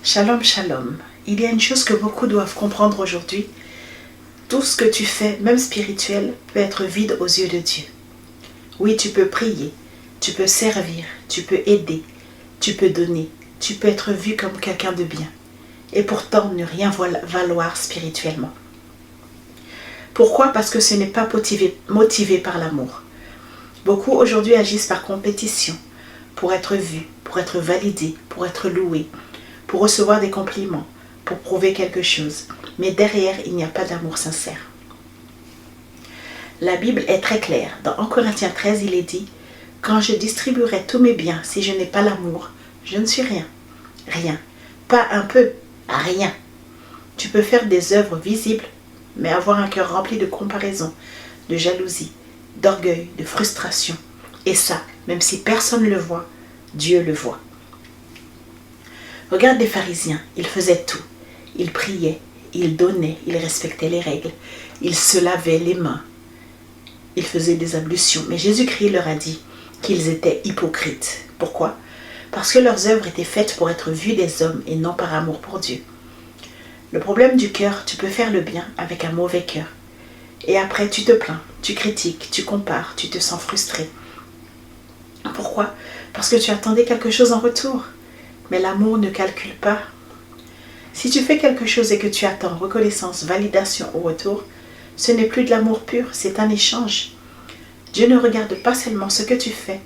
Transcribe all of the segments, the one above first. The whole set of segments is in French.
Shalom, shalom. Il y a une chose que beaucoup doivent comprendre aujourd'hui. Tout ce que tu fais, même spirituel, peut être vide aux yeux de Dieu. Oui, tu peux prier, tu peux servir, tu peux aider, tu peux donner, tu peux être vu comme quelqu'un de bien. Et pourtant ne rien valoir spirituellement. Pourquoi? Parce que ce n'est pas motivé par l'amour. Beaucoup aujourd'hui agissent par compétition, pour être vus, pour être validés, pour être loués, pour recevoir des compliments, pour prouver quelque chose. Mais derrière, il n'y a pas d'amour sincère. La Bible est très claire. Dans 1 Corinthiens 13, il est dit « Quand je distribuerai tous mes biens, si je n'ai pas l'amour, je ne suis rien. Rien. Pas un peu. Rien. » Tu peux faire des œuvres visibles, mais avoir un cœur rempli de comparaison, de jalousie, d'orgueil, de frustration. Et ça, même si personne ne le voit, Dieu le voit. Regarde les pharisiens, ils faisaient tout. Ils priaient, ils donnaient, ils respectaient les règles, ils se lavaient les mains, ils faisaient des ablutions. Mais Jésus-Christ leur a dit qu'ils étaient hypocrites. Pourquoi? Parce que leurs œuvres étaient faites pour être vues des hommes et non par amour pour Dieu. Le problème du cœur, tu peux faire le bien avec un mauvais cœur. Et après, tu te plains, tu critiques, tu compares, tu te sens frustré. Pourquoi? Parce que tu attendais quelque chose en retour. Mais l'amour ne calcule pas. Si tu fais quelque chose et que tu attends reconnaissance, validation au retour, ce n'est plus de l'amour pur, c'est un échange. Dieu ne regarde pas seulement ce que tu fais,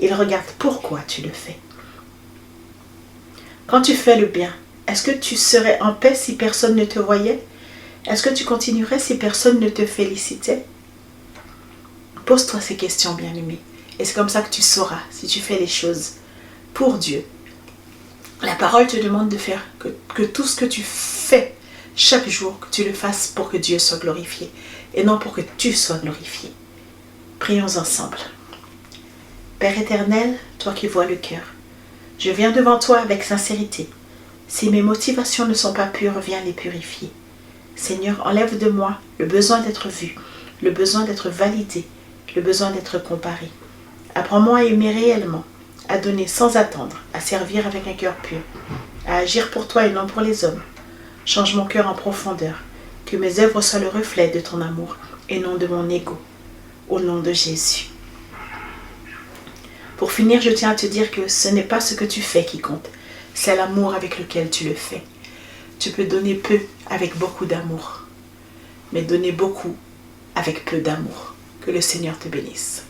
il regarde pourquoi tu le fais. Quand tu fais le bien, est-ce que tu serais en paix si personne ne te voyait? Est-ce que tu continuerais si personne ne te félicitait? Pose-toi ces questions, bien-aimé. Et c'est comme ça que tu sauras si tu fais les choses pour Dieu. La parole te demande de faire que tout ce que tu fais chaque jour, que tu le fasses pour que Dieu soit glorifié et non pour que tu sois glorifié. Prions ensemble. Père éternel, toi qui vois le cœur, je viens devant toi avec sincérité. Si mes motivations ne sont pas pures, viens les purifier. Seigneur, enlève de moi le besoin d'être vu, le besoin d'être validé, le besoin d'être comparé. Apprends-moi à aimer réellement, à donner sans attendre, à servir avec un cœur pur, à agir pour toi et non pour les hommes. Change mon cœur en profondeur, que mes œuvres soient le reflet de ton amour et non de mon ego. Au nom de Jésus. Pour finir, je tiens à te dire que ce n'est pas ce que tu fais qui compte, c'est l'amour avec lequel tu le fais. Tu peux donner peu avec beaucoup d'amour, mais donner beaucoup avec peu d'amour. Que le Seigneur te bénisse.